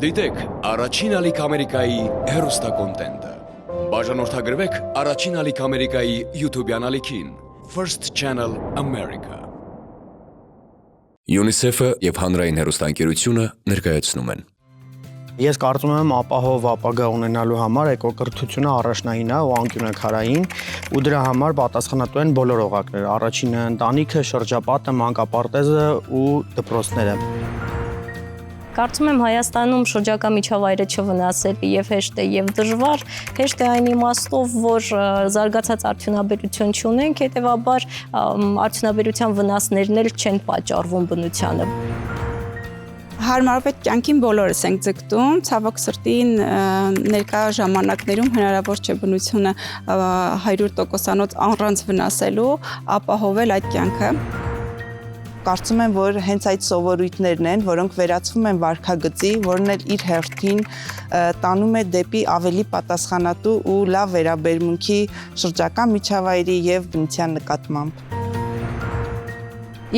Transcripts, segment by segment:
Դիտեք առաջին ալիք Ամերիկայի հեռուստակոնտենտը։ Բաժանորդագրվեք առաջին ալիք Ամերիկայի YouTube-յան ալիքին First Channel America։ UNICEF-ը եւ Հանրային հեռուստաընկերությունը ներկայացնում են։ Ես կարծում եմ ապահով ապագա ունենալու համար էկոկրթությունը առաջնային է ու անկյունաքարային ու դրա համար պատասխանատու են բոլոր օղակները, առաջինը ընտանիքը, շրջապատը, մանկապարտեզը ու դպրոցները։ Կարծում եմ Հայաստանում շրջակա միջավայրը չվնասելի եւ հեշտ է եւ դժվար, հեշտ է այն իմաստով, որ զարգացած արդյունաբերություն չունենք, հետեւաբար արդյունաբերության վնասներն էլ չեն պատճառվում բնությանը։ Հարմարավետ կյանքին բոլորս ենք ձգտում, ցավոք սրտին ներկա ժամանակներում հնարավոր չէ բնությունը 100%-անոց առանց վնասելու ապահովել այդ կյանքը։ Կարծում եմ, որ հենց այդ սովորույթներն են, որոնք վերածվում են վարքագծի, որն էլ իր հերթին տանում է դեպի ավելի պատասխանատու ու լավ վերաբերմունքի շրջակա միջավայրի եւ բնության նկատմամբ։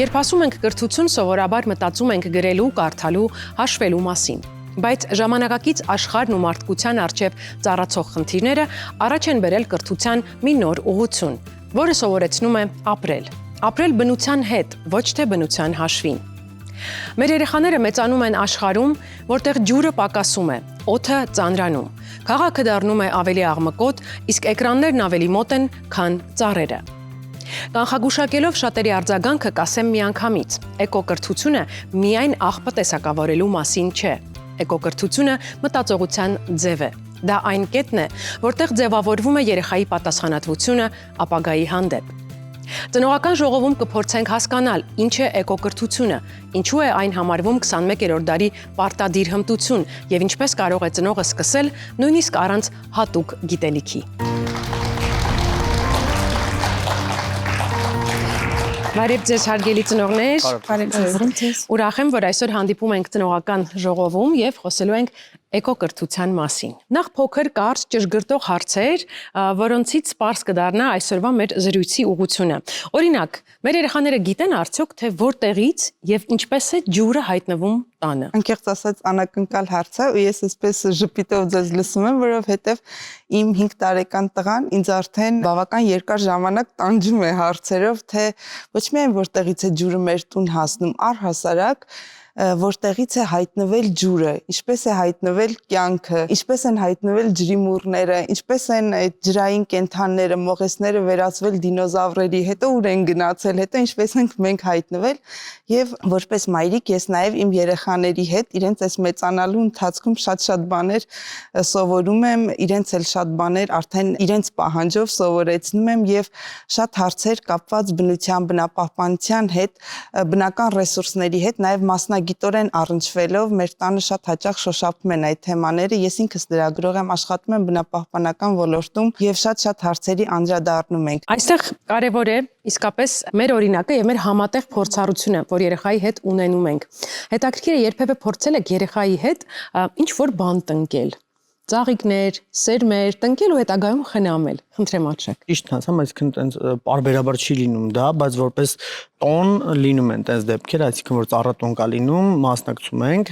Երբ ասում ենք կրթություն, սովորաբար մտածում ենք գրելու, կարդալու, հաշվելու մասին։ Բայց ժամանակակից աշխարհն ու մարդկության առջև ծառացող խնդիրները առաջ են բերել կրթության մի նոր ուղղություն, որը սովորեցնում է ապրել։ Ապրել բնության հետ, ոչ թե բնության հաշվին։ Մեր երեխաները մեծանում են աշխարհում, որտեղ ջուրը պակասում է, օդը ծանրանում, քաղաքը դառնում է ավելի աղմկոտ, իսկ էկրաններն ավելի մոտ են, քան ծառերը։ Կանխագուշակելով շատերի արձագանքը կասեմ միանգամից. էկոկրթությունը միայն աղբը տեսակավորելու մասին չէ։ Էկոկրթությունը մտածողության ձև է։ Դա այն կետն է, որտեղ ձևավորվում է երեխայի պատասխանատվությունը ապագայի հանդեպ։ Ծնողական ժողովում կփորձենք հասկանալ ինչ է էկոկրթությունը, ինչու է այն համարվում 21-րդ դարի պարտադիր հմտություն եւ ինչպես կարող է ծնողը սկսել նույնիսկ առանց հատուկ գիտելիքի։ Բարև ձեզ հարգելի ծնողներ, ուրախ եմ, որ այսօր հանդիպում ենք ծնողական ժողովում եւ խոսելու ենք էկոկրթության մասին։ Նախ փոքր կարճ ճշգրտող հարցեր, որոնցից պարզ կդառնա այսօրվա մեր զրույցի ուղղությունը։ Օրինակ, մեր երեխաները գիտեն արդյոք թե որտեղից եւ ինչպես է ջուրը հայտնվում տանը։ Անկեղծ ասած անակնկալ հարց է ու ես այսպես ժպիտով ձեզ լսում եմ, որովհետև իմ 5 տարեկան տղան ինձ արդեն բավական երկար ժամանակ տանջում է հարցերով, թե ոչ միայն որտեղից է ջուրը մեր տուն հասնում, առհասարակ որտեղից է հայտնվել ջուրը, ինչպես է հայտնվել կյանքը, ինչպես են հայտնվել ջրիմուռները, ինչպես են այդ ջրային կենդանները, մողեսները վերածվել դինոզավրերի, հետո ուր են գնացել, հետո ինչպես ենք մենք հայտնվել եւ որպես մայրիկ ես նաեւ իմ երեխաների հետ իրենց այս մեծանալու ընթացքում շատ բաներ սովորում եմ, իրենց էլ շատ բաներ արդեն իրենց պահանջով սովորեցնում եմ եւ շատ հարցեր կապված բնության, բնապահպանության հետ, բնական ռեսուրսների հետ, նաեւ մասնագիտորեն առնչվելով մեր տանը շատ հաճախ շոշափում են այդ թեմաները, ես ինքս լրագրող եմ, աշխատում եմ բնապահպանական ոլորտում եւ շատ հարցերի անդրադառնում ենք։ Այստեղ կարևոր է իսկապես մեր օրինակը եւ մեր համատեղ փորձառությունը, որ երեխայի հետ ունենում ենք։ Հետաքրքիր է երբևէ փորձել եք երեխայի հետ ինչ որ բան տնկել, ծաղիկներ, սերմեր, տնկել ու հետագայում խնամել։ Խնդրեմ Արշակ։ Ճիշտ ասեմ, այսինքն տենց պարբերաբար չի լինում դա, բայց որպես տոն լինում են տենց դեպքեր, այսինքն որ ծառատոն կա լինում, մասնակցում ենք,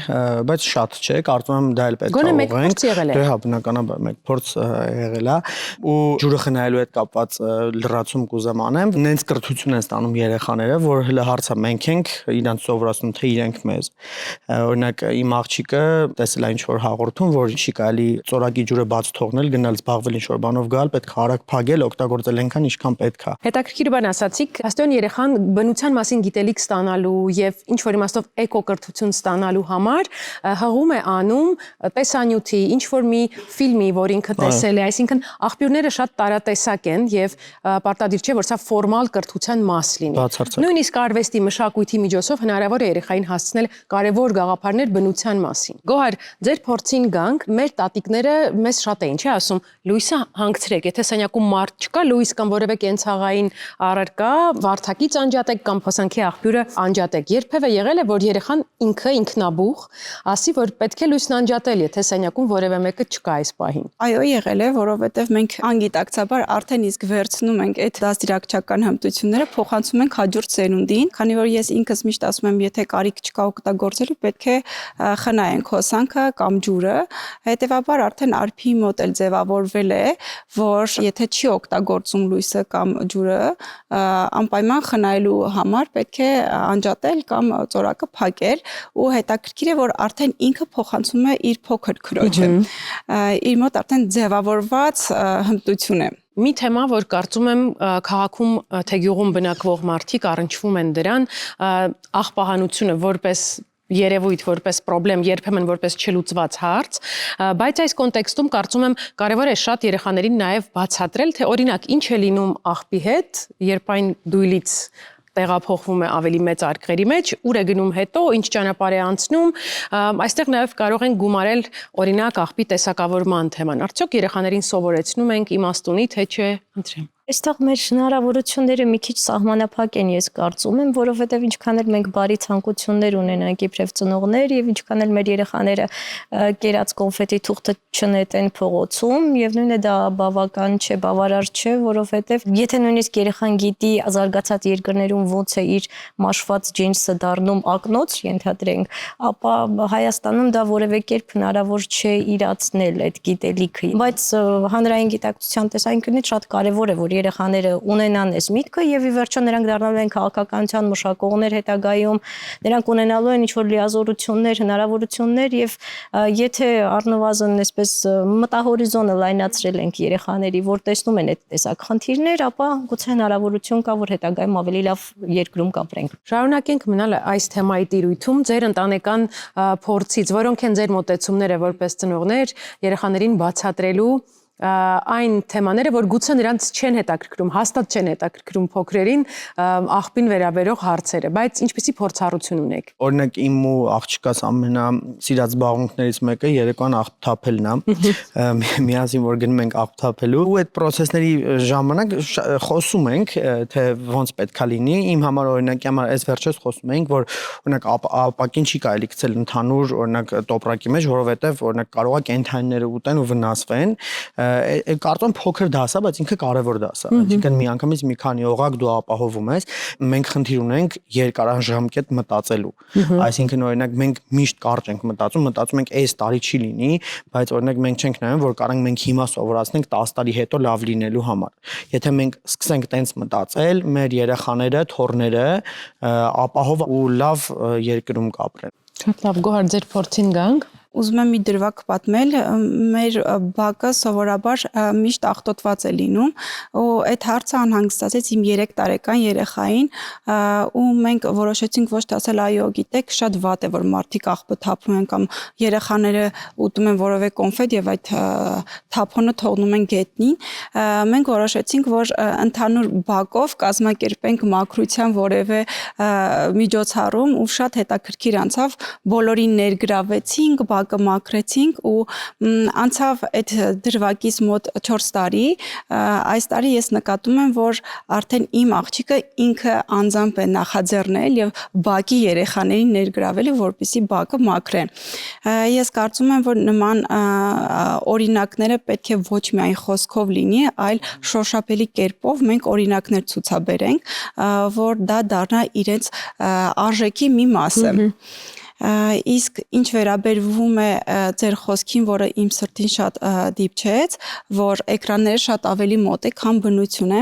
բայց շատ չէ, կարծում եմ դա էլ պետք է ուղղենք։ Դե հա, բնականաբար մեկ փորձ եղել է ու ջուրը խնայելու հետ կապված լրացում կուզեմ անեմ։ Նենց կրթություն են ստանում երեխաները, որ հələ հարցը մենք ենք իրանց սովորացնում, թե իրենք մեզ։ Օրինակ իմ աղջիկը տեսել է ինչ որ հաղորդում, որ չի կարելի ծորակի ջուրը բաց թողնել, գնալ զբաղվել ինչ որ բանով գալ, պետք է արագ փագել, օգտագործել այնքան ինչքան պետք է։ Հետաքրքիր բան ասացիք, հաստատ երեխան բնության մասին գիտելիք ստանալու եւ ինչ որ իմաստով էկոկրթություն ստանալու համար հղում է անում տեսանյութի, ինչ որ մի ֆիլմի, որ ինքը տեսել է, այսինքն աղբյուրները շատ տարատեսակ են եւ պարտադիր չէ, որ սա ֆորմալ կրթության մաս լինի։ Նույնիսկ արվեստի մշակույթի միջոցով հնարավոր է երեխային հասցնել կարևոր գաղափարներ բնության մասին։ Գոհար, ձեր փորձին գանք, մեր տատիկները ծնողները մեզ շատ էին, չէ՞, ասում, լույսը հանգցրեք, եթե սենյակում մարդ չկա, լույս կամ որևէ կենցաղային առարկա, վարդակից անջատեք կամ փոսանքի աղբյուրը անջատեք։ Երբևէ եղել է, որ երեխան ինքը ինքնաբուխ ասի, որ պետք է լույսն անջատել, եթե սենյակում որևէ մեկը չկա այս պահին։ Այո, եղել է, որովհետև մենք անգիտակցաբար արդեն իսկ վերցնում ենք այդ դաստիարակչական հմտությունները, փոխանցում ենք հաջորդ սերունդին, քանի որ ես ինքս միշտ ասում եմ, եթե կարիք չկա օգտագործելու, պետք է խնայենք հոսանքը կամ ջուրը, հետևաբար արդեն արփի մոտ էլ ձևավորվել է, որ եթե չի օգտագործում լույսը կամ ջուրը, անպայման խնայելու համար պետք է անջատել կամ ծորակը փակել ու հետաքրքիր է, որ արդեն ինքը փոխանցում է իր փոքր քրոջը։ Իր մոտ արդեն ձևավորված հմտություն է։ Մի թեմա, որ կարծում եմ քաղաքում թե գյուղում բնակվող մարդիկ առնչվում են դրան, աղբահանությունը որպես երևույթ, որպես պրոբլեմ, երբեմն որպես չլուծված հարց, բայց այս կոնտեքստում կարծում եմ կարևոր է շատ երեխաներին նաև բացատրել, թե օրինակ ինչ է լինում աղբի հետ, երբ այն դույլից տեղափոխվում է ավելի մեծ արկղերի մեջ, ուր է գնում հետո, ինչ ճանապարհ է անցնում, այստեղ նաև կարող են գումարել օրինակ աղբի տեսակավորման թեման։ Արդյոք երեխաներին սովորեցնում ենք իմաստունի, թե չէ, ընտրեմ։ Այստեղ մեր հնարավորությունները մի քիչ սահմանափակ են, ես կարծում եմ, որովհետև ինչքան էլ մենք բարի ցանկություններ ունենանք իբրև ծնողներ եւ ինչքան էլ մեր երեխաները կերած կոնֆետի թուղթը չնետեն փողոցում, եւ նույնը դա բավական չէ, բավարար չէ, որովհետև եթե նույնիսկ երեխան գիտի զարգացած երկրներում ոնց է իր մաշված ջինսը դառնում ակնոց, ենթադրենք, ապա Հայաստանում դա որևէ կերպ հնարավոր չէ իրացնել այդ գիտելիքը, բայց հանրային գիտակցության տեսանկյունից շատ կարեւոր է, որ երեխաները ունենան այս միտքը եւ ի վերջո նրանք դառնալու են քաղաքականության մշակողներ հետագայում, նրանք ունենալու են ինչ-որ լիազորություններ, հնարավորություններ եւ եթե առնվազն այսպես մտահորիզոնը լայնացրել ենք երեխաների, որ տեսնում են այդ տեսակ խնդիրներ, ապա գուցե հնարավորություն կա, որ հետագայում ավելի լավ երկրում կապրենք։ Շարունակենք մնալ այս թեմայի տիրույթում ձեր ընտանեկան փորձից, որոնք են ձեր մոտեցումները որպես ծնողներ երեխաներին բացատրելու այն թեմաները, որ գուցե նրանց չեն հետաքրքրում, հաստատ չեն հետաքրքրում փոքրերին աղբին վերաբերող հարցերը, բայց ինչպիսի փորձառություն ունեք։ Օրինակ իմ ու աղջկաս ամենասիրած զբաղմունքներից մեկը երեկոյան աղբ թափելն է։ Միասին որ գնում ենք աղբ թափելու ու այդ process-ների ժամանակ խոսում ենք, թե ոնց պետքա լինի։ Իմ համար օրինակի համար այս վերջերս խոսում ենք, որ օրինակ ապակին չի կարելի գցել ընդհանուր օրինակ տոպրակի մեջ, որովհետև օրինակ կարող է կենդանիները ուտեն ու վնասվեն։ Կարծում փոքր դաս է, բայց ինքը կարևոր դաս է։ Այսինքն միանգամից մի քանի օղակ դու ապահովում ես, մենք խնդիր ունենք երկարաժամկետ մտածելու։ Այսինքն օրինակ մենք միշտ կարճ ենք մտածում ենք այս տարի չի լինի, բայց օրինակ մենք չենք նայում, որ կարող ենք հիմա սովորացնենք 10 տարի հետո լավ լինելու համար։ Եթե մենք սկսենք տենց մտածել, մեր երեխաները, թոռները ապահով ու լավ երկրում կապրեն։ Շատ լավ, Գոհար, ձեր փորձին գանք։ Ուզում եմ մի դրվագ պատմել, մեր բակը սովորաբար միշտ աղտոտված է լինում ու այդ հարցը անհանգստացեց իմ 3 տարեկան երեխային ու մենք որոշեցինք ոչ թե ասել այո, գիտեք, շատ վատ է որ մարդիկ աղբը թափում են կամ երեխաները ուտում են որևէ կոնֆետ եւ այդ թափոնը թողնում են գետնին, մենք որոշեցինք, որ ընդհանուր բակով կազմակերպենք մաքրության որևէ միջոցառում ու շատ հետաքրքիր անցավ, բոլորին ներգրավեցինք, կմաքրեցինք ու անցավ այդ դրվագից մոտ 4 տարի, այս տարի ես նկատում եմ, որ արդեն իմ աղջիկը ինքը անձամբ է նախաձեռնել եւ բակի երեխաներին ներգրավել է, որպեսզի բակը մաքրեն։ Ես կարծում եմ, որ նման օրինակները պետք է ոչ միայն խոսքով լինի, այլ շոշափելի կերպով մենք օրինակներ ցուցաբերենք, որ դա դառնա իրենց արժեքի մի մասը։ Իսկ ինչ վերաբերվում է ձեր խոսքին, որը իմ սրտին շատ դիպչեց, որ էկրանները շատ ավելի մոտ է, քան բնություն է։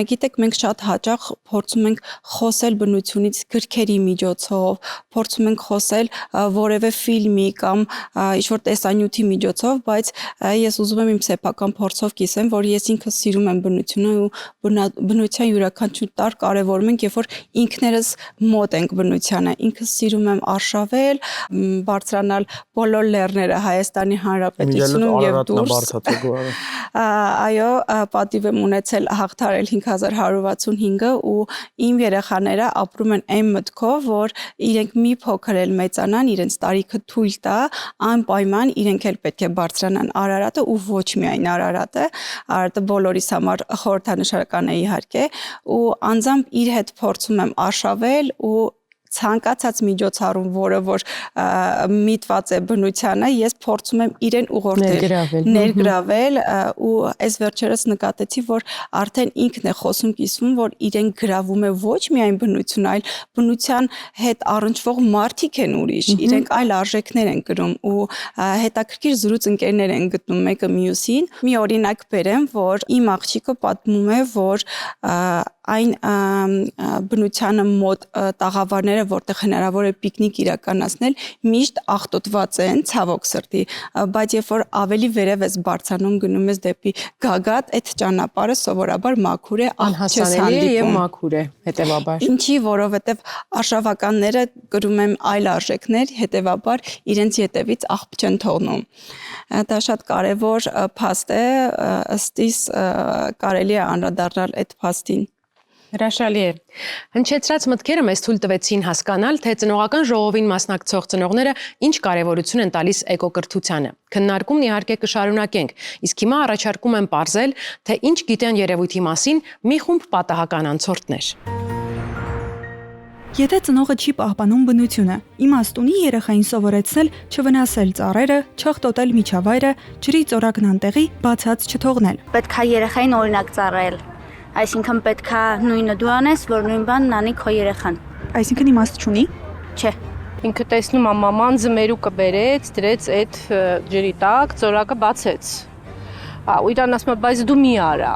Գիտեք, մենք շատ հաճախ փորձում ենք խոսել բնությունից գրքերի միջոցով, փորձում ենք խոսել որևէ ֆիլմի կամ ինչ-որ տեսանյութի միջոցով, բայց ես ուզում եմ իմ սեփական փորձով կիսեմ, որ ես ինքս սիրում եմ բնությունը ու բնության յուրաքանչյուր տար կարևորում ենք, երբ որ ինքներս մոտ ենք բնությանը, ինքս սիրում եմ արշավել արշավել, բարձրանալ բոլոր լեռները Հայաստանի Հանրապետությունում եւ դուրս։ Այո, պատիվ եմ ունեցել հաղթարել 5165-ը ու իմ երեխաները ապրում են այն մտքով, որ իրենք մի փոքր էլ մեծանան, իրենց տարիքը թույլ տա, անպայման իրենք էլ պետք է բարձրանան Արարատը ու ոչ միայն Արարատը բոլորիս համար խորհրդանշական է իհարկե ու անձամբ իր հետ փորձում եմ արշավել ու ցանկացած միջոցառում, որը որ միտված է բնությանը, ես փորձում եմ իրեն ուղղորդել, ներգրավել ու այս վերջերս նկատեցի, որ արդեն ինքն է խոսում կիսվում, որ իրեն գրավում է ոչ միայն բնություն, այլ բնության հետ առնչվող մարդիկ են ուրիշ, իրենք այլ արժեքներ են կրում ու հետաքրքիր զրույց ընկերներ են գտնում մեկը մյուսին։ Մի օրինակ բերեմ, որ իմ աղջիկը պատմում է, որ այն բնությանը մոտ տաղավարները, որտեղ հնարավոր է պիկնիկ իրականացնել, միշտ աղտոտված են, ցավոք սրտի, բայց երբ որ ավելի վերև ես բարձրանում գնում ես դեպի գագաթ, այդ ճանապարհը սովորաբար մաքուր է, անհասանելի է եւ մաքուր է, հետեւաբար։ Ինչի, որովհետեւ արշավականները կրում են այլ արժեքներ, հետեւաբար իրենց ետևից աղբ չեն թողնում։ Դա շատ կարևոր փաստ է, ըստ իս կարելի է անդրադառնալ այդ փաստին։ Հրաշալի է։ Հնչեցրած մտքերը մեզ թույլ տվեցին հասկանալ, թե ծնողական ժողովին մասնակցող ծնողները ինչ կարևորություն են տալիս էկոկրթությանը։ Քննարկումն իհարկե կշարունակենք, իսկ հիմա առաջարկում եմ պարզել, թե ինչ գիտեն երևույթի մասին մի խումբ պատահական անցորդներ։ Եթե ծնողը չի պահպանում բնությունը, իմաստ ունի երեխային սովորեցնել չվնասել ծառերը, չախտոտել միջավայրը, ջրի ծորակն անտեղի բացած չթողնել։ Պետք է երեխային օրինակ ծառայել։ Այսինքն պետք է նույնը դու անես, որ նույն բանն անի քո երեխան։ Այսինքն իմաստ չունի։ Չէ։ Ինքը տեսնում է մաման ձմերուկը բերեց, դրեց այդ ջրի տակ, ծորակը բացեց։ Ու իրան ասում է, բայց դու մի արա։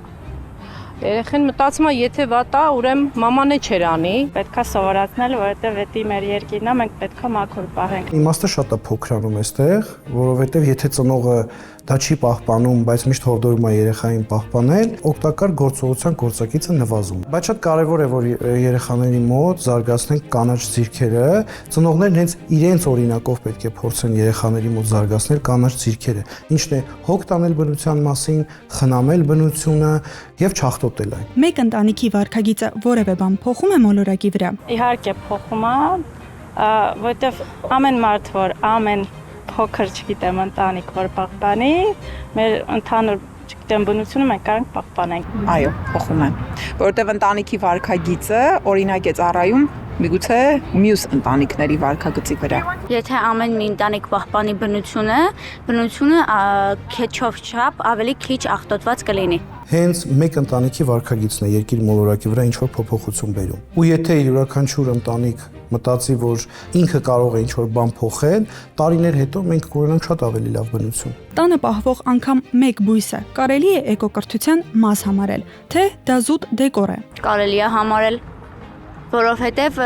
Երեխան մտածում է, եթե վատ է, ուրեմն մաման է չեր անի։ Պետք է սովորացնել, որովհետև դա մեր երկիրն է, մենք պետք է մաքուր պահենք։ Իմաստը շատ է փոքրանում այստեղ, որովհետև եթե ծնողը դա չի պահպանում, բայց միշտ հորդորում է երեխային պահպանել, օգտակար գործողության գործակիցը նվազում։ Բայց շատ կարևոր է, որ երեխաների մոտ զարգացնենք կանաչ ձիրքերը, ծնողներն հենց իրենց օրինակով պետք է փորձեն երեխաների մոտ զարգացնել կանաչ ձիրքերը, ինչն է հոգ տանել բնության մասին, խնամել բնությունը եւ չախտոտել այն։ Մեկ ընտանիքի վարքագիծը որևէ բան փոխում է մոլորակի վրա։ Իհարկե փոխում է, որովհետև ամեն մարդ, որ ամեն փոքր, չգիտեմ, ընտանիք որ պահպանի, մեր ընդհանուր, չգիտեմ, բնությունը մենք կարող ենք պահպանենք։ Այո, փոխում է, որովհետև ընտանիքի վարքագիծը օրինակ է ծառայում միգուցե մյուս ընտանիքների վարքագծի վրա։ Եթե ամեն մի ընտանիք պահպանի բնությունը քեչով չափ ավելի քիչ աղտոտված կլինի։ Հենց մեկ ընտանիքի վարքագիծն է երկիր մոլորակի վրա ինչ-որ փոփոխություն բերում։ Ու եթե յուրաքանչյուր ընտանիք մտածի, որ ինքը կարող է ինչ-որ բան փոխել, տարիներ հետո մենք կունենանք շատ ավելի լավ բնություն։ Տանը պահվող անգամ մեկ բույսը կարելի է էկոկրթության մաս համարել, թե դա զուտ դեկոր է։ Կարելի է համարել, որովհետև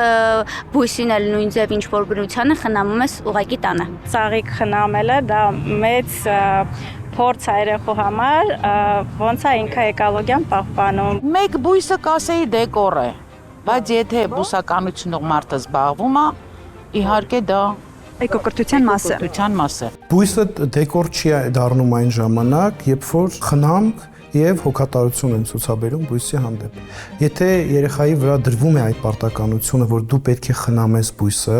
բույսին էլ նույն ձև ինչ որ բնությանը խնամում ես ուղակի տանը։ Ծաղիկ խնամելը դա մեծ փորձ է երեխու համար, ոնց է ինքը էկոլոգիան պահպանում։ Մեկ բույսը կասեի դեկոր է, բայց եթե բուսականությունով մարդը զբաղվում է, իհարկե դա էկոկրթության մաս է։ Բույսը դեկոր չի դառնում այն ժամանակ, երբ որ խնամք եւ հոգատարություն են ցուցաբերում բույսի հանդեպ։ Եթե երեխայի վրա դրվում է այդ պարտականությունը, որ դու պետք է խնամես բույսը,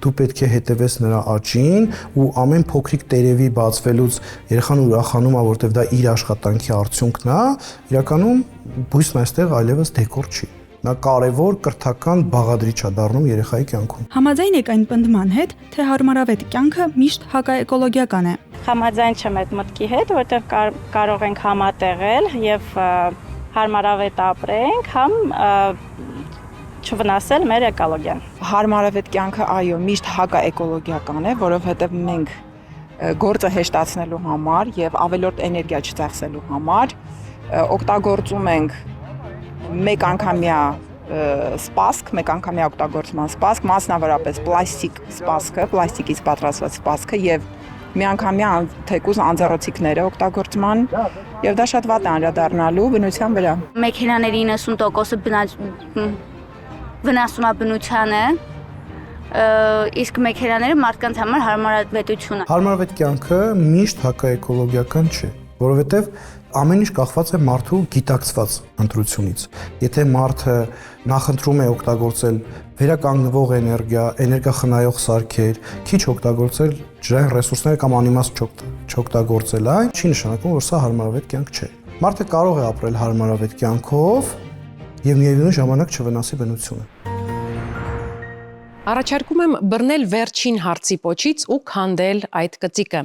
դու պետք է հետևես նրա աճին ու ամեն փոքրիկ տերևի բացվելուց երեխան ուրախանում է, որտեղ դա իր աշխատանքի արդյունքն է, իրականում բույսն այստեղ այլևս դեկոր չի։ Նա կարևոր կրթական բաղադրիչ է դառնում երեխայի կյանքում։ Համաձայն եք այն պնդման հետ, թե հարմարավետ կյանքը միշտ հակաէկոլոգիական է։ Համաձայն չեմ այդ մտքի հետ, որովհետև կարող ենք համատեղել եւ հարմարավետ ապրենք, համ չվնասել մեր էկոլոգիան։ Հարմարավետ կյանքը այո, միշտ հակաէկոլոգիական է, որովհետև մենք գործը հեշտացնելու համար եւ ավելորդ էներգիա չծախսելու համար օգտագործում ենք մեկ անգամյա սպասք, մեկ անգամյա օգտագործման սպասք, մասնավորապես պլաստիկ սպասքը, պլաստիկից պատրաստված սպասքը եւ միանգամյա թեկուզ անձեռոցիկները օգտագործման եւ դա շատ վատ է անդրադառնալու բնության վրա։ Մեքենաների 90%-ը վնասում է բնությանը իսկ մեքենաները մարդկանց համար հարմարավետություն է։ Հարմարավետ կյանքը միշտ հակաէկոլոգիական չէ, որովհետև ամեն ինչ կախված է մարդու գիտակցված ընտրությունից։ Եթե մարդը նախընտրում է օգտագործել վերականգնվող էներգիա, էներգախնայող սարքեր, քիչ օգտագործել ջրային ռեսուրսները կամ անիմաստ չօգտագործել այն, չի նշանակում, որ սա հարմարավետ կյանք չէ։ Մարդը կարող է ապրել հարմարավետ կյանքով եւ միևնույն ժամանակ չվնասի բնությունը։ Առաջարկում եմ բռնել վերջին հարցի պոչից ու քանդել այդ կծիկը։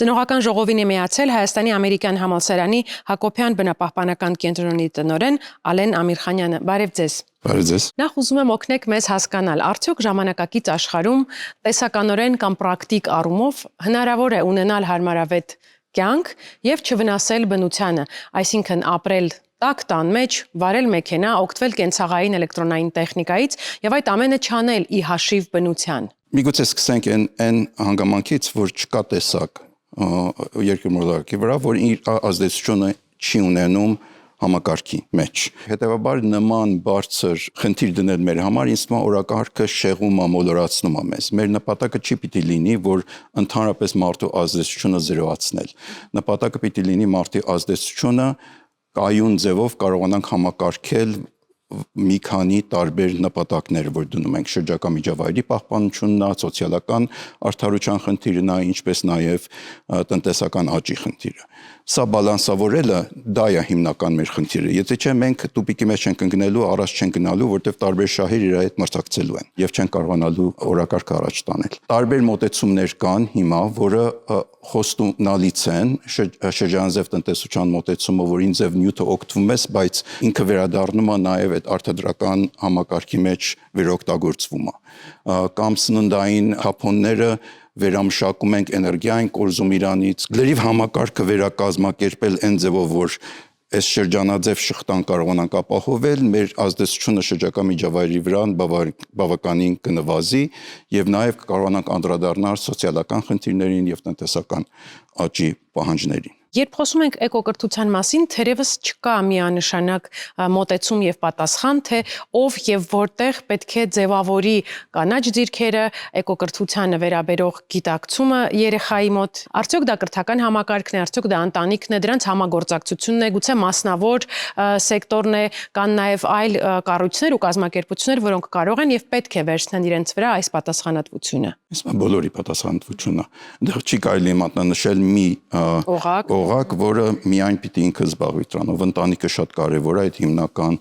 Ծնողական ժողովին է միացել Հայաստանի ամերիկյան համալսարանի Հակոբյան բնապահպանական կենտրոնի տնօրեն Ալեն Ամիրխանյանը։ Բարև ձեզ։ Բարև ձեզ։ Նախ ուզում եմ օգնեք մեզ հասկանալ, արդյոք ժամանակակից աշխարհում տեսականորեն կամ պրակտիկ առումով հնարավոր է ունենալ հարմարավետ կյանք եւ չվնասել բնությանը, այսինքն ապրել տաք տան մեջ, վարել մեքենա, օգտվել կենցաղային էլեկտրոնային տեխնիկայից եւ այդ ամենը չանել ի հաշիվ բնության։ Միգուցե սկսենք այն հանգամանքից, որ չկա տեսակ երկրի վրա, որ իր ազդեցությունը չի ունենում համակարգի մեջ։ Հետևաբար նման բարձր խնդիր դնել մեր համար ինձ թվում է օրակարգը շեղում է, մոլորացնում է մեզ։ Մեր նպատակը չի պիտի լինի, որ ընդհանրապես մարդու ազդեցությունը զրոացնել։ Նպատակը պիտի լինի մարդի ազդեցությունը կայուն ձևով կարողանանք համակարգել մի քանի տարբեր նպատակներ, որ դնում ենք շրջակա միջավայրի պահպանությունն, սոցիալական արդարության խնդիրն, ինչպես նաև տնտեսական աճի խնդիրը։ Սա բալանսավորելը դա է հիմնական մեր խնդիրը։ Եթե չէ մենք տուպիկի մեջ չենք ընկնելու, առաջ չենք գնալու, որտեղ տարբեր շահեր իր հետ մրցակցելու են եւ չեն կարողանալու օրակարգը առաջ տանել։ Տարբեր մոտեցումներ կան հիմա, որը խոստումնալից են, շրջանաձև տնտեսության մոտեցումը, որին ձև նյութը օգտվում է, բայց ինքը վերադառնում է նաև այդ արտադրական համակարգի մեջ վերօգտագործվում է։ Կամ սննդային հապոնները վերամշակում ենք էներգիա ենք կորզում իրանից, լրիվ համակարգը վերակազմակերպել այն ձևով, որ այս շրջանաձև շղթան կարողանանք ապահովել, մեր ազդեցությունը շրջակա միջավայրի վրա բավականին կնվազի եւ նաեւ կարողանանք անդրադառնալ սոցիալական խնդիրներին եւ տնտեսական աճի պահանջներին։ Երբ խոսում ենք էկոկրթության մասին, թերևս չկա միանշանակ մոտեցում եւ պատասխան, թե ով եւ որտեղ պետք է ձևավորի կանաչ ձիրքերը, էկոկրթությանը վերաբերող գիտակցումը երեխայի մոտ։ Արդյոք դա կրթական համակարգն է, արդյոք դա ընտանիքն է, դրանց համագործակցությունն է, գուցե մասնավոր սեկտորն է, կան նաեւ այլ կառույցներ ու կազմակերպություններ, որոնք կարող են եւ պետք է վերցնեն իրենց վրա այս պատասխանատվությունը։ Իսկ բոլորի պատասխանատվությունը։ Դեռ չի կարելի մատնանշել մի օղակ, որը միայն պիտի ինքը զբաղվի դրանով։ Ընտանիքը շատ կարևոր է այդ հիմնական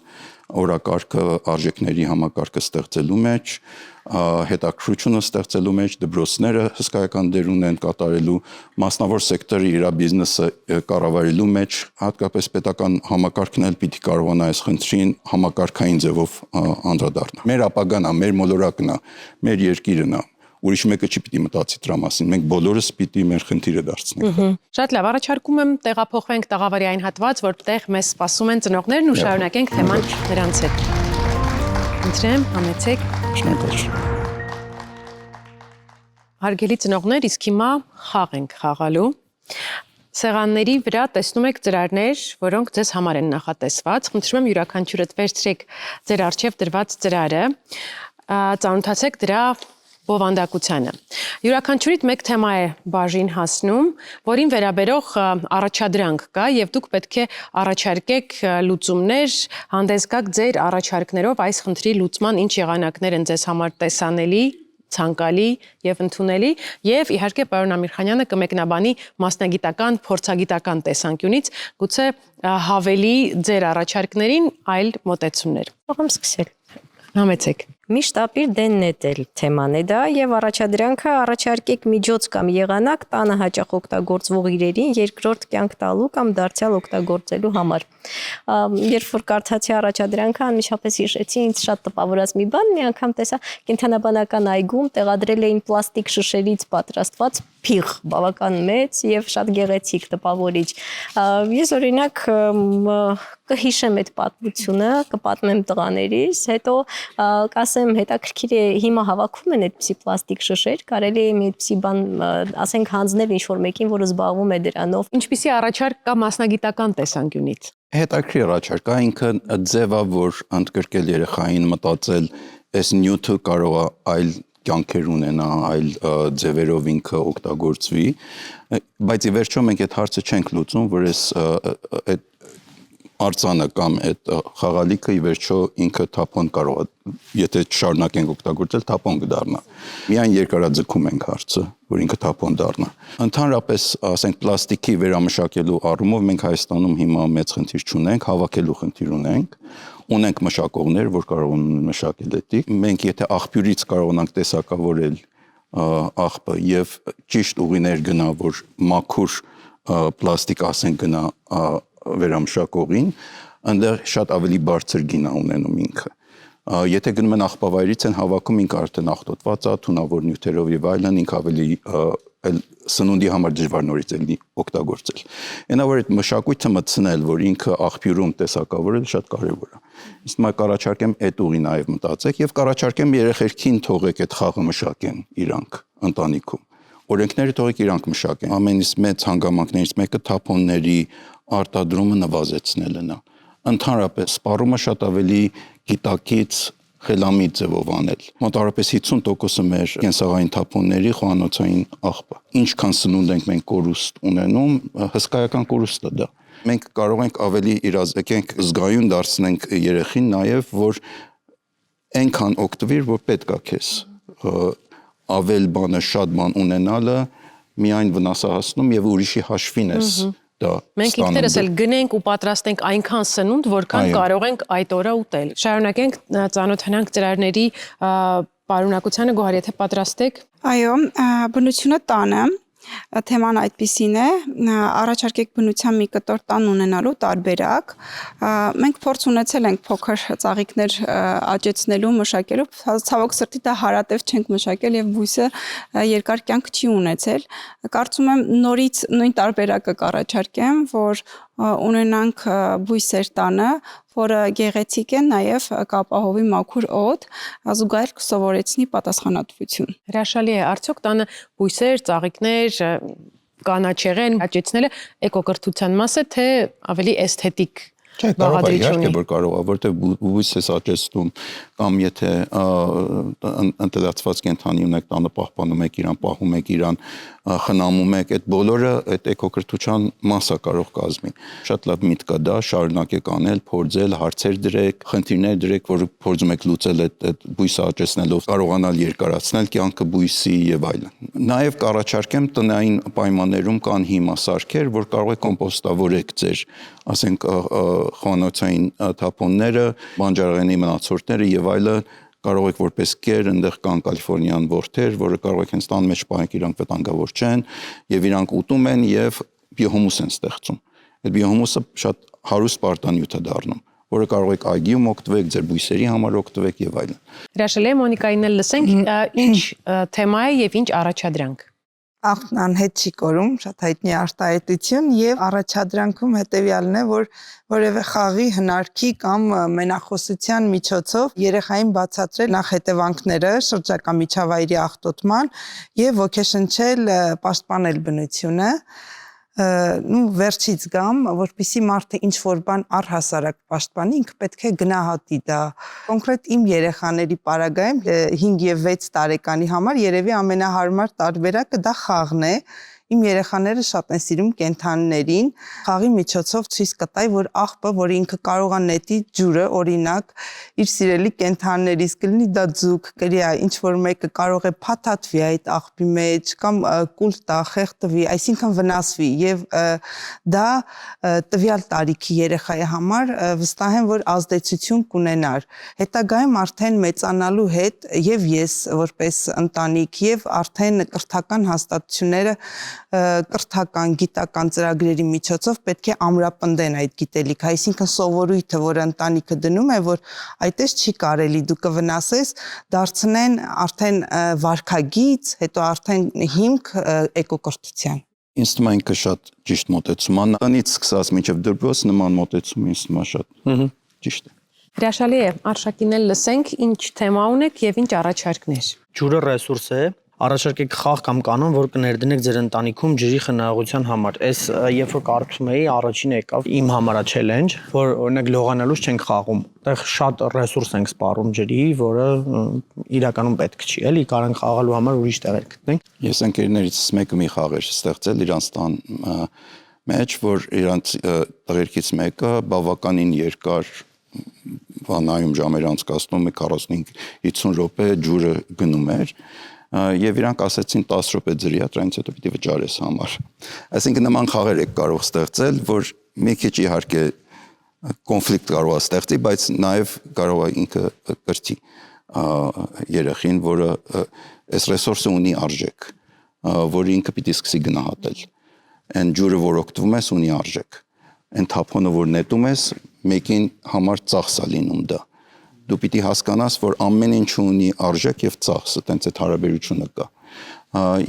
օրակարգը արժեքների համակարգը ստեղծելու մեջ, հետաքրքրությունը ստեղծելու մեջ, դպրոցները հսկայական դեր ունեն կատարելու, մասնավոր սեկտորը իր բիզնեսը կառավարելու մեջ, հատկապես պետական համակարգն էլ պիտի կարողանա այս խնդրին համակարգային ձևով անդրադառնալ։ Մեր ապագան է, մեր մոլորակն է, մեր երկիրն է։ Ուրիշ մեկը չի պիտի մտածի դրա մասին, մենք բոլորս պիտի մեր խնդիրը դարձնենք։ Շատ լավ, առաջարկում եմ տեղափոխվենք տաղավարի այն հատված, որտեղ մեզ սպասում են ծնողներն ու շարունակենք թեման նրանց հետ։ Ընտրեմ, համեցեք։ Շնորհակալ։ Հարգելի ծնողներ, իսկ հիմա խաղ ենք խաղալու։ Սեղանների վրա տեսնում եք ծրարներ, որոնք ձեզ համար են նախատեսված։ Խնդրում եմ յուրաքանչյուրդ վերցրեք ձեր առջև դրված ծրարը, ծանոթացեք դրա բովանդակությանը։ Յուրաքանչյուրիդ մեկ թեմա է բաժին հասնում, որին վերաբերող առաջադրանք կա եւ դուք պետք է առաջարկեք լուծումներ, հանդես գաք ձեր առաջարկներով այս խնդրի լուծման ինչ եղանակներ են ձեզ համար տեսանելի, ցանկալի եւ ընդունելի եւ իհարկե պարոն Ամիրխանյանը կմեկնաբանի մասնագիտական, փորձագիտական տեսանկյունից գուցե հավելի ձեր առաջարկներին այլ մոտեցումներ։ Ողամ սկսել։ Համեցեք։ Միշտ ապիր դեննետել թեման է դա եւ առաջադրանքը առաջարկեք միջոց կամ եղանակ տանը հաճախ օգտագործվող իրերին երկրորդ կյանք տալու կամ դարձյալ օգտագործելու համար։ Երբ որ կարդացի առաջադրանքը, անմիջապես հիշեցի ինձ շատ տպավորած մի բան, մի անգամ տեսա կենթանաբանական այգում տեղադրել էին պլաստիկ շշերից պատրաստված փիղ, բավական մեծ եւ շատ գեղեցիկ տպավորիչ։ Ես օրինակ կհիշեմ այդ պատմությունը, կպատմեմ տղաներիս, հետո կասեմ հետաքրքիր է հիմա հավաքում են այդպիսի պլաստիկ շշեր, կարելի է մի այդպիսի բան, ասենք հանձնել ինչ-որ մեկին, որը զբաղվում է դրանով։ Ինչպիսի առաջարկ կա մասնագիտական տեսանկյունից։ Հետաքրքիր առաջարկ կա, ինքը ձևա, որ ընդգրկել երեխային մտածել, այս նյութը կարող է այլ կյանքեր ունենա, այլ ձևերով ինքը օգտագործվի, բայց ի վերջո մենք այդ հարցը չենք լուծում, որ այդ արձանը կամ այդ խաղալիքը ի վերջո ինքը թափոն կարող է, եթե շարունակենք օգտագործել, թափոն կդառնա։ Միայն երկարաձգում ենք հարցը, որ ինքը թափոն դառնա։ Ընդհանրապես, ասենք պլաստիկի վերամշակելու առումով մենք Հայաստանում հիմա մեծ խնդիր չունենք, հավաքելու խնդիր ունենք մշակողներ, որ կարող են մշակել դա։ Մենք եթե աղբյուրից կարողանանք տեսակավորել աղբը եւ ճիշտ ուղիներ գնա, որ մաքուր պլաստիկ ասենք գնա վերամշակողին, այնտեղ շատ ավելի բարձր գին է ունենում ինքը։ Եթե գնում են աղբավայրից են հավաքում, ինքը արդեն աղտոտված է, թունավոր նյութերով եւ այլն, ինքը ավելի սնունդի համար դժվար նորից էլի օգտագործել։ Այնա որ այդ մշակույթը մտցնել, որ ինքը աղբյուրում տեսակավորել շատ կարեւոր է։ Իսկ մա կառաջարկեմ այդ ուղի նաեւ մտածեք եւ կառաջարկեմ երեխերքին թողեք այդ խաղը մշակեն իրանք ընտանիքում։ Օրենքները թողեք իրանք մշակեն։ Ամենից մեծ հանգամանքներից մեկը թափոնների արտադրումը նվազեցնելն է։ Ընդհանրապես սպառումը շատ ավելի գիտակից խելամիտ ձևով անել։ Մոտավորապես 50%-ը մեր կենսաղային թափոնների խոհանոցային աղբը։ Ինչքան սնունդ ենք մենք կորուստ ունենում, հսկայական կորուստ է դա։ Մենք կարող ենք ավելի իրազեկենք, զգայուն դարձնենք երեխին նաև, որ այնքան օգտվիր, որ պետք է քեզ ավել բանը, շատ բան ունենալը միայն վնասահասնում եւ ուրիշի հաշվին ես դա մենք ինքներս էլ գնենք ու պատրաստենք այնքան սնունդ, որքան կարող ենք այդ օրը ուտել։ Շարունակենք ծանոթանանք ծրարների պարունակությանը, Գոհար, եթե պատրաստ եք։ Այո, բնությունը տանը թեման այդպիսին է, առաջարկեք բնության մի կտոր տան ունենալու տարբերակ։ Մենք փորձ ունեցել ենք փոքր ծաղիկներ աճեցնելու, մշակելու, ցավոք սրտի դա հարատև չենք մշակել եւ բույսը երկար կյանք չի ունեցել։ Կարծում եմ նորից նույն տարբերակը կառաջարկեմ, որ ունենանք բույսեր տանը, որը գեղեցիկ է, նաև կապահովի մաքուր օդ, զուգահեռ կսովորեցնի պատասխանատվություն։ Հրաշալի է, արդյոք տանը բույսեր, ծաղիկներ, կանաչեղեն աճեցնելը էկոկրթության մաս է, թե ավելի էսթետիկ բաղադրիչունի։ Իհարկե որ կարող է, որտեղ բույս ես աճեցնում, կամ եթե ընտելացված կենդանի ունեք, տանը պահպանում եք իրան, պահում եք իրան, խնամում եք, այդ բոլորը այդ էկոկրթության մասը կարող կազմի։ Շատ լավ միտք կա դա, շարունակեք անել, փորձել, հարցեր դրեք, խնդիրներ դրեք, որ փորձում եք լուծել այդ բույսը աճեցնելով, կարողանալ երկարացնել կյանքը բույսի եւ այլն։ Նաեւ կառաջարկեմ տնային պայմաններում կան հիմասարքեր, որ կարող եք կոմպոստավորեք ձեր, ասենք խոհանոցային թափոնները, բանջարեղենի մնացորդները եւ այլն կարող եք որպես կեր, այնտեղ կան կալիֆոռնիան ворթեր, որը կարող եք հենց տան մեջ պահեք, իրանք վտանգավոր չեն եւ իրանք ուտում են եւ բիոհումուս են ստեղծում։ Այդ բիոհումուսը շատ հարուստ պարտանյութ է դառնում, որը կարող եք այգիում օգտվեք, ձեր բույսերի համար օգտվեք եւ այլն։ Հրաշալի է, Մոնիկային էլ լսենք, ինչ թեմա է եւ ինչ առաջադրանք։ Աղբն անհետ չի կորում, շատ հայտնի արտահայտություն եւ առաջադրանքում հետեւյալն է, որ որևէ խաղի հնարքի կամ մենախոսության միջոցով երեխային բացատրել նախ հետևանքները շրջակա միջավայրի աղտոտման եւ ոգեշնչել պաշտպանել բնությունը, վերջից գամ, որպեսզի մարդը ինչ որ բան առհասարակ պաշտպանի, ինքը պետք է գնահատի դա։ Կոնկրետ իմ երեխաների պարագայում 5 եւ 6 տարեկանի համար երևի ամենահարմար տարբերակը դա խաղն է։ Իմ երեխաները շատ են սիրում կենդանիներին, խաղի միջոցով ցույց կտայի, որ աղբը, որ ինքը կարող է նետի ջուրը, օրինակ, իր սիրելի կենդանիներից կլինի դա ձուկ, կրիա, ինչ որ մեկը կարող է փաթաթվի այդ աղբի մեջ կամ կուլ տա, խեղդվի, այսինքն վնասվի եւ դա տվյալ տարիքի երեխայի համար վստահ եմ, որ ազդեցություն կունենար։ Հետագայում արդեն մեծանալու հետ եւ ես որպես ընտանիք եւ արդեն կրթական հաստատությունները կրթական, գիտական ծրագրերի միջոցով պետք է ամրապնդեն այդ գիտելիքը, այսինքն սովորույթը, որ ընտանիքը դնում է, որ այդպես չի կարելի, դու կվնասես, դարձնեն արդեն վարքագիծ, հետո արդեն հիմք էկոկրթության։ Ինձ թվում է ինքը շատ ճիշտ մոտեցում է, տնից սկսած մինչև դրբոս նման մոտեցում ինձ թվում է շատ ճիշտ է։ Հրաշալի է, Արշակին էլ լսենք, ինչ թեմա ունեք եւ ինչ առաջարկներ։ Ջուրը ռեսուրս է, առաջարկեք խաղ կամ կանոն, որ կներդնեք ձեր ընտանիքում ջրի խնայողության համար։ Այս երբ որ կարդում էի, առաջինը եկավ իմ համարա challenge, որ օրինակ լողանալուց չենք խաղում։ Այդտեղ շատ ռեսուրս ենք սպառում ջրի, որը իրականում պետք չի, էլի, կարանք խաղալու համար ուրիշ տեղեր գտնենք։ Ես ընկերներից մեկը մի խաղ էր ստեղծել իրանց տան մեջ, որ իրանց տղերքից մեկը բավականին երկար վանայում ժամեր անցկացնում է 45-50 րոպե ջուրը գնում էր եւ իրանք ասեցին 10 րոպե ջրի դրանից հետո պիտի վճարես համար։ Այսինքն նման խաղեր եք կարող ստեղծել, որ մի քիչ իհարկե կոնֆլիկտ կարող է ստեղծի, բայց նաեւ կարող է ինքը կրթի երեխին, որը այս ռեսուրսը ունի արժեք, որ ինքը պիտի սկսի գնահատել։ Այն ջուրը, որ օգտվում ես, ունի արժեք։ Այն թափոնը, որ նետում ես, մեկին համար ծախս է լինում դա։ Դու պիտի հասկանաս, որ ամեն ինչ ունի արժեք եւ ծախսը, տենց այդ հարաբերությունը կա։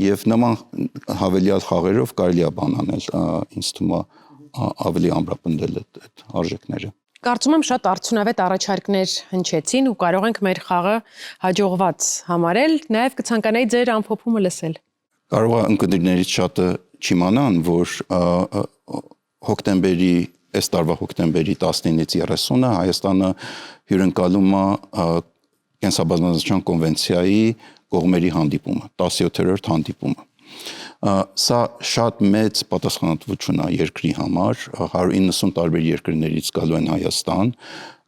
Եվ նման հավելյալ խաղերով կարելի է բան անել, ինձ թվում է ավելի ամրապնդել այդ արժեքները։ Կարծում եմ շատ արդյունավետ առաջարկներ հնչեցին ու կարող ենք մեր խաղը հաջողված համարել, նաև կցանկանայի ձեր ամփոփումը լսել։ Կարող է ընկերներից շատը չիմանան, որ հոկտեմբերի այս տարվա հոկտեմբերի 19-ից 30-ը Հայաստանը հյուրընկալում է կենսաբազմազանության կոնվենցիայի կողմերի հանդիպումը, 17-րդ հանդիպումը։ Սա շատ մեծ պատասխանատվություն է երկրի համար, 190 տարբեր երկրներից գալու են Հայաստան,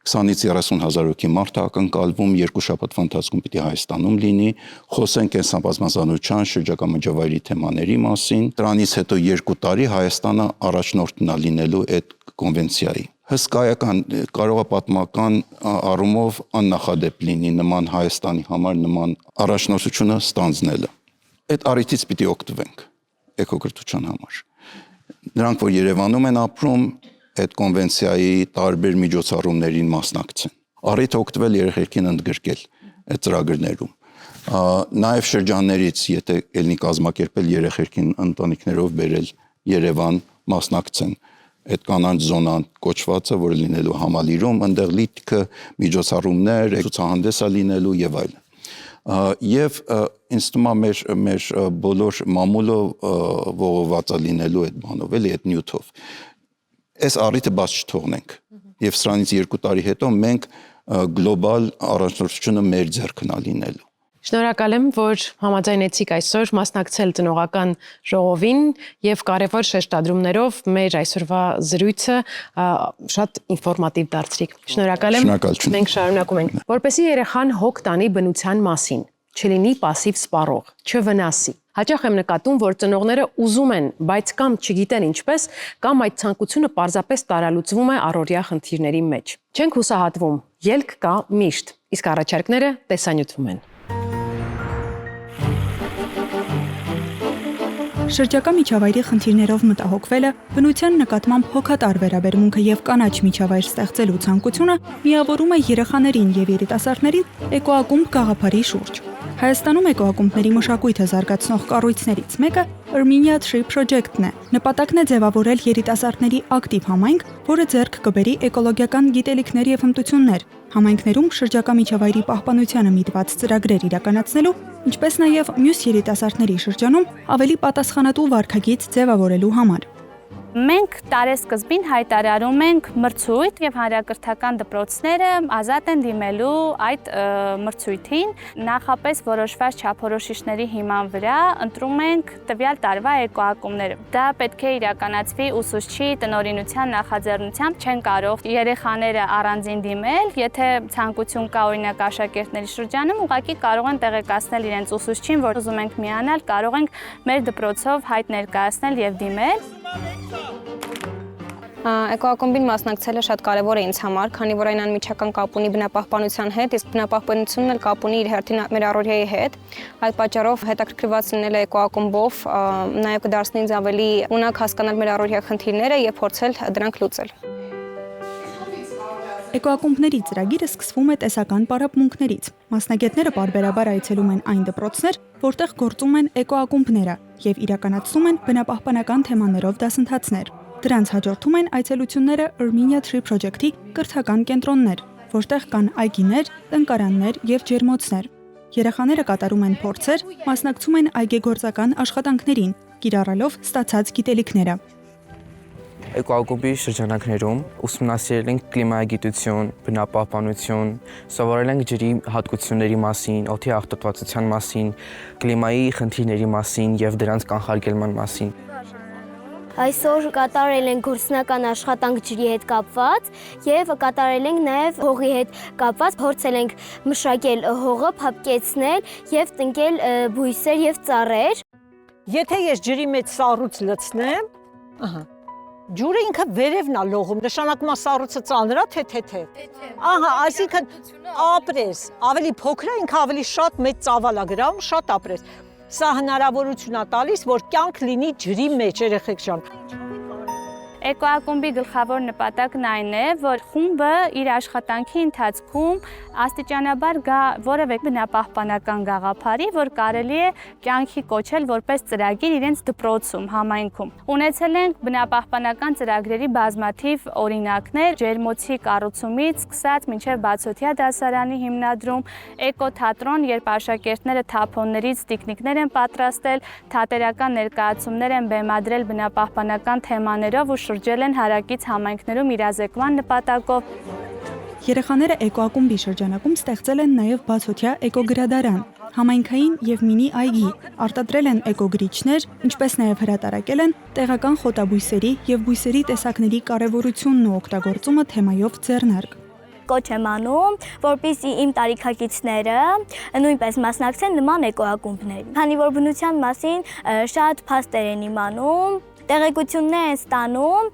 20-ից 30 հազար հոգի մարդ է ակնկալվում, 2 շաբաթվա ընթացքում պիտի Հայաստանում լինի, խոսեն կենսաբազմազանության շրջակա միջավայրի թեմաների մասին։ Դրանից հետո 2 տարի Հայաստանը առաջնորդն է լինելու այդ կոնվենցիայի։ Հսկայական, կարող է պատմական առումով աննախադեպ լինի նման Հայաստանի համար նման առաջնորդությունը ստանձնելը։ Այդ առիթից պիտի օգտվենք էկոկրթության համար։ Նրանք, որ Երևանում են ապրում, այդ կոնվենցիայի տարբեր միջոցառումներին մասնակցեն։ Առիթ օգտվել երեխեքին ընդգրկել այդ ծրագրերում։ Նաև շրջաններից, եթե ելնի կազմակերպել երեխեքին ընտանիքներով բերել Երևան մասնակցեն այդ կանանչ զոնան կոչվածը, որը լինելու Համալիրում, այնտեղ լիքը միջոցառումներ, ցուցահանդես է լինելու եւ այլն։ Եվ ինձ թվում է մեր բոլոր մամուլը ողողված է լինելու այդ բանով, էլի այդ նյութով։ Այս առիթը բաց չթողնենք եւ սրանից 2 տարի հետո մենք գլոբալ առաջնորդությունը մեր ձեռքն է լինելու։ Շնորհակալ եմ, որ համաձայնեցիք այսօր մասնակցել ծնողական ժողովին եւ կարեւոր շեշտադրումներով մեր այսօրվա զրույցը շատ ինֆորմատիվ դարձրիք։ Շնորհակալ եմ։ Մենք շարունակում ենք։ Որպեսզի երեխան հոգ տանի բնության մասին, չլինի пассив սպառող, չվնասի։ Հաճախ եմ նկատում, որ ծնողները ուզում են, բայց կամ չգիտեն ինչպես, կամ այդ ցանկությունը պարզապես տարալուծվում է առօրյա խնդիրների մեջ։ Չենք հուսահատվում, ելք կա միշտ, իսկ առաջարկները տեսանյութվում են։ Շրջակա միջավայրի խնդիրներով մտահոգվելը, բնության նկատմամբ հոգատար վերաբերմունքը եւ կանաչ միջավայր ստեղծելու ցանկությունը միավորում է երեխաներին եւ երիտասարդներին էկոակումբ գաղափարի շուրջ։ Հայաստանում էկոակումբների մշակույթը զարգացնող կառույցներից մեկը Armenia Tree Project-ն է։ Նպատակն է ձևավորել երիտասարդների ակտիվ համայնք, որը ձեռք կբերի էկոլոգիական գիտելիքներ եւ հմտություններ, համայնքներում շրջակա միջավայրի պահպանությանը միտված ծրագրեր իրականացնելու, ինչպես նաեւ մյուս երիտասարդների շրջանում ավելի պատասխանատու վարքագիծ ձևավորելու համար։ Մենք տարեսկզբին հայտարարում ենք մրցույթ եւ հանրակրթական դպրոցները ազատ են դիմելու այդ մրցույթին։ Նախապես որոշված չափորոշիչների հիման վրա ընտրում ենք տվյալ տարվա էկոակումբները։ Դա պետք է իրականացվի ուսուցչի տնօրինության նախաձեռնությամբ, չեն կարող երեխաները առանձին դիմել, եթե ցանկություն կա օրինակ աշակերտների շրջանում, ուղղակի կարող են տեղեկացնել իրենց ուսուցչին, որ ուզում ենք միանալ, կարող ենք մեր դպրոցով հայտ ներկայացնել եւ դիմել։ Էկոակումբին մասնակցելը շատ կարևոր է ինձ համար, քանի որ այն անմիջական կապ ունի բնապահպանության հետ, իսկ բնապահպանությունն էլ կապ ունի իր հերթին մեր առօրյայի հետ։ Այդ պատճառով հետաքրքրված լինելը էկոակումբով նաև կդարձնի ինձ ավելի ունակ հասկանալ մեր առօրյա խնդիրները եւ փորձել դրանք լուծել։ Էկոակումբների ծրագիրը սկսվում է տեսական պարապմունքներից։ Մասնագետները պարբերաբար այցելում են այն դպրոցներ, որտեղ գործում են էկոակումբները եւ իրականացնում են բնապահպանական թեմաներով դասընթացներ։ Դրանց հաջորդում են այցելությունները Armenia Tree Project-ի կրթական կենտրոններ, որտեղ կան այգիներ, տնկարաններ եւ ջերմոցներ։ Երեխաները կատարում են փորձեր, մասնակցում են այգեգործական աշխատանքներին, կիրառելով ստացած գիտելիքները։ Էկոակումբի շրջանակներում ուսումնասիրել ենք կլիմայագիտություն, բնապահպանություն, սովորել ենք ջրի հատկությունների մասին, օդի աղտոտվածության մասին, կլիմայի խնդիրների մասին եւ դրանց կանխարգելման մասին։ Այսօր կատարել ենք գործնական աշխատանք ջրի հետ կապված եւ կատարել ենք նաեւ հողի հետ կապված, փորձել ենք մշակել հողը, փափկեցնել եւ տնկել բույսեր եւ ծառեր։ Եթե ես ջրի մեջ սառույց լցնեմ, ջուրը ինքը վերևն է լողում, նշանակում է սառույցը ծանր է, թե։ Ահա, այսինքն ապրես, ավելի փոքր է, ինքը ավելի շատ մեծ ծավալ է գրավում, շատ ապրես։ Սա հնարավորություն է տալիս, որ կյանք լինի ջրի մեջ, երեխեք ջան։ Էկոակումբի գլխավոր նպատակն այն է, որ խումբը իր աշխատանքի ընթացքում աստիճանաբար գա որևէ բնապահպանական գաղափարի, որ կարելի է կյանքի կոչել որպես ծրագիր իրենց դպրոցում, համայնքում։ Ունեցել ենք բնապահպանական ծրագրերի բազմաթիվ օրինակներ, ջերմոցի կառուցումից սկսած մինչև բացօթյա դասարանի հիմնադրում, էկոթատրոն, երբ աշակերտները թափոններից տիկնիկներ են պատրաստել, թատերական ներկայացումներ են բեմադրել բնապահպանական թեմաներով ու շրջել են հարակից համայնքներում իրազեկման նպատակով։ Երեխաները էկոակումբի շրջանակում ստեղծել են նաև բացօթյա էկոգրադարան, համայնքային եւ մինի այգի, արտադրել են էկոգրիչներ, ինչպես նաև հրատարակել են տեղական խոտաբույսերի եւ բույսերի տեսակների կարեւորությունն ու օգտագործումը թեմայով ձեռնարկ։ Կոչ եմ անում, որպեսզի իմ տարիքակիցները նույնպես մասնակցեն նման էկոակումբների։ Քանի որ բնության մասին շատ փաստեր են իմանում, տեղեկություններ են ստանում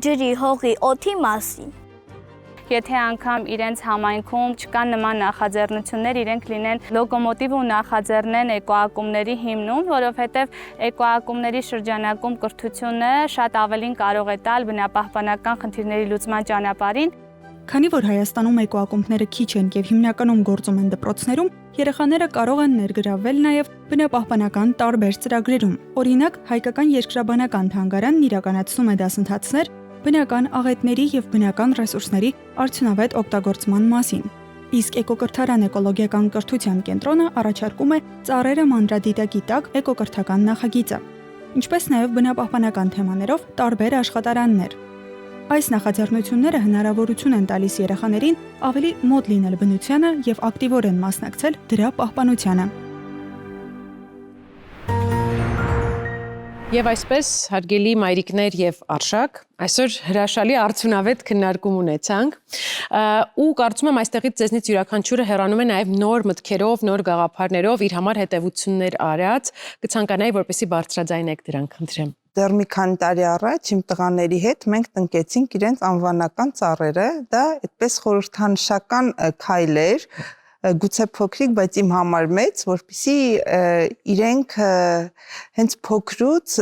ջրի, հողի, օդի մասին։ Եթե անգամ իրենց համայնքում չկան նման նախաձեռնություններ, իրենք լինեն լոկոմոտիվ ու նախաձեռնեն էկոակումբների հիմնում, որովհետև էկոակումբների շրջանակում կրթությունը շատ ավելին կարող է տալ բնապահպանական խնդիրների լուծման ճանապարհին։ Քանի որ Հայաստանում էկոակումբները քիչ են եւ հիմնականում գործում են դպրոցներում, երեխաները կարող են ներգրավվել նաեւ բնապահպանական տարբեր ծրագրերում։ Օրինակ, հայկական երկրաբանական թանգարանն իրականացնում է դասընթացներ բնական աղետների եւ բնական ռեսուրսների արդյունավետ օգտագործման մասին։ Իսկ էկոկրթարան էկոլոգիական կրթության կենտրոնը առաջարկում է ծառերը մանրադիտակի տակ էկոկրթական նախագիծը, ինչպես նաեւ բնապահպանական թեմաներով տարբեր աշխատարաններ։ Այս նախաձեռնությունները հնարավորություն են տալիս երեխաներին ավելի մոտ լինել բնությանը եւ ակտիվորեն մասնակցել դրա պահպանությանը։ Եվ այսպես, հարգելի մայրիկներ եւ արշակ, այսօր հրաշալի արդյունավետ քննարկում ունեցանք ու կարծում եմ այստեղից ձեզնից յուրաքանչյուրը հեռանում է նաեւ նոր մտքերով, նոր գաղափարներով իր համար հետևություններ արած, կցանկանայի որպեսզի բարձրաձայնեք դրանք, խնդրեմ։ Դեռ մի քանի տարի առաջ իմ տղաների հետ մենք տնկեցինք իրենց անվանական ծառերը, դա այդպես խորհրդանշական քայլ էր, գուցե փոքրիկ, բայց իմ համար մեծ, որպեսզի իրենք հենց փոքրուց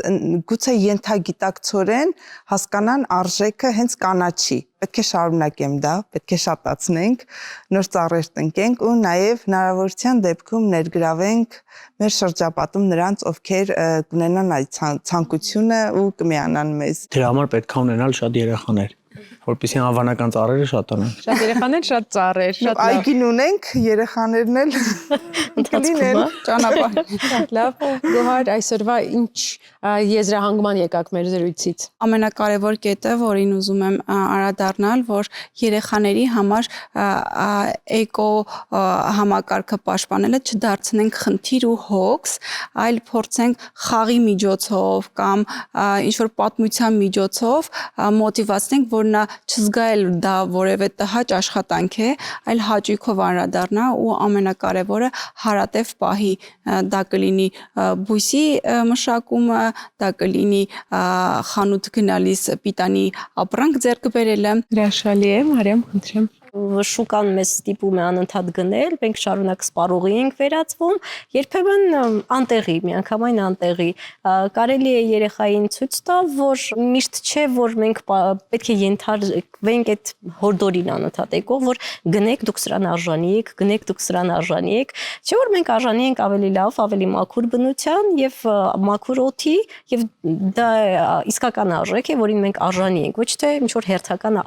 գուցե ենթագիտակցորեն հասկանան արժեքը հենց կանաչի։ Պետք է շարունակեմ դա, պետք է շատացնենք, նոր ծառեր տնկենք ու նաև հնարավորության դեպքում ներգրավենք մեր շրջապատում նրանց, ովքեր կունենան այդ ցանկությունը ու կմիանան մեզ։ Դրա համար պետք է ունենալ շատ երեխաներ, որպեսզի անվանական ծառերը շատանան։ Շատ երեխաներ, շատ ծառեր, շատ լավ։ Այգին ունենք, երեխաներն էլ ընթացքում ճանապարհ։ Շատ լավ։ Գոհար, այսօրվա ինչ եզրահանգման եկաք մեր զրույցից։ Ամենակարևոր կետը, որին ուզում եմ անդրադառնալ, որ երեխաների համար էկո համակարգը պաշտպանելը չդարձնենք խնդիր ու հոգս, այլ փորձենք խաղի միջոցով կամ ինչ-որ պատմության միջոցով մոտիվացնենք, որ նա չզգա դա որևէ տհաճ աշխատանք է, այլ հաճույքով անդրադառնա ու ամենակարևորը հարատև պահի, դա կլինի բույսի մշակումը, դա կլինի խանութ գնալիս պիտանի ապրանք ձեռք բերելը։ Հրաշալի է, Մարիամ, խնդրեմ։ Շուկան մեզ ստիպում է անընդհատ գնել, մենք շարունակ սպառողի ենք վերածվում, երբեմն անտեղի, միանգամայն անտեղի։ Կարելի է երեխային ցույց տալ, որ միշտ չէ, որ մենք պետք է ենթարկվենք այդ հորդորին անընդհատ եկող, որ գնեք դուք սրան արժանի եք, գնեք դուք սրան արժանի եք, չէ որ մենք արժանի ենք ավելի լավ, ավելի մաքուր բնության եւ մաքուր օդի եւ դա իսկական արժեք է, որին մենք արժանի ենք, ոչ թե ինչ որ հերթական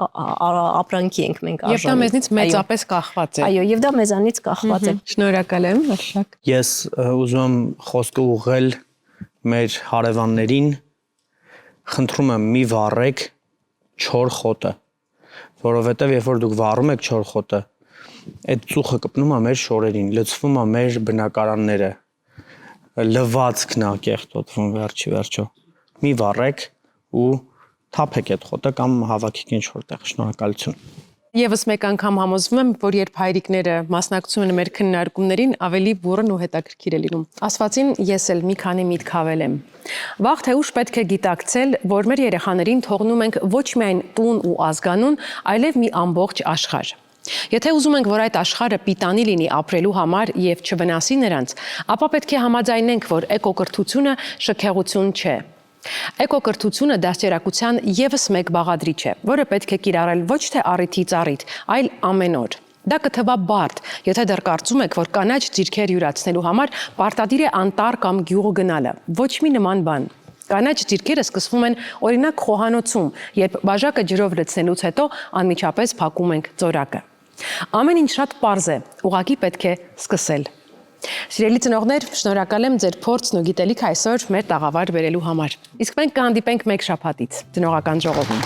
ապրանքի ենք մենք արժանի։ մեզնից մեծապես կախված է։ Այո, եւ դա մեզանից կախված է։ Շնորհակալ եմ, Արշակ։ Ես ուզում եմ խոսքը ուղղել մեր հարևաններին, խնդրում եմ մի վառեք չոր խոտը, որովհետև երբ որ դուք վառում եք չոր խոտը, այդ ծուխը կպնում է մեր շորերին, լցվում է մեր բնակարանները, լվացքն է կեղտոտվում վերջո։ Մի վառեք ու թափեք այդ խոտը կամ հավաքեք ինչ-որ տեղ։ Շնորհակալություն։ Եվս մեկ անգամ համոզվում եմ, որ երբ հայրիկները մասնակցում են մեր քննարկումներին, ավելի բուրըն ու հետաքրքիր է լինում։ Ասվածին ես էլ մի քանի միտք հավելեմ։ Վաղ թե ուշ պետք է գիտակցել, որ մեր երեխաներին թողնում ենք ոչ միայն տուն ու ազգանուն, այլև մի ամբողջ աշխարհ։ Եթե ուզում ենք, որ այդ աշխարհը պիտանի լինի ապրելու համար եւ չվնասի նրանց, ապա պետք է համաձայնենք, որ էկոկրթությունը շքեղություն չէ։ Էկոկրթությունը դաստիարակության եւս մեկ բաղադրիչ է, որը պետք է կիրառել ոչ թե առիթից առիթ, այլ ամեն օր։ Դա կթվա բարդ, եթե դեռ կարծում եք, որ կանաչ ձիրքեր յուրացնելու համար պարտադիր է անտառ կամ գյուղ գնալը։ Ոչ մի նման բան։ Կանաչ ձիրքերը սկսվում են օրինակ խոհանոցում, երբ բաժակը ջրով լցնելուց հետո անմիջապես փակում ենք ծորակը։ Ամեն ինչ շատ պարզ է, ուղղակի պետք է սկսել։ Սիրելի ծնողներ, շնորհակալ եմ ձեր փորձն ու գիտելիքը այսօր մեր տաղավար բերելու համար։ Իսկ մենք կհանդիպենք մեկ շաբաթից ծնողական ժողովում։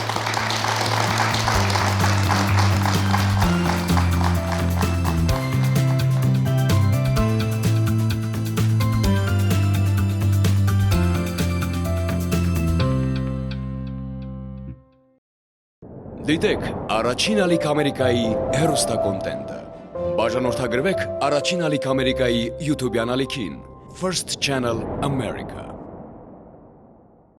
Դիտեք առաջին ալիք Ամերիկայի հեռուստակոնտենտը։ Բաժանորդագրվեք առաջին ալիք Ամերիկայի YouTube-յան ալիքին First Channel America։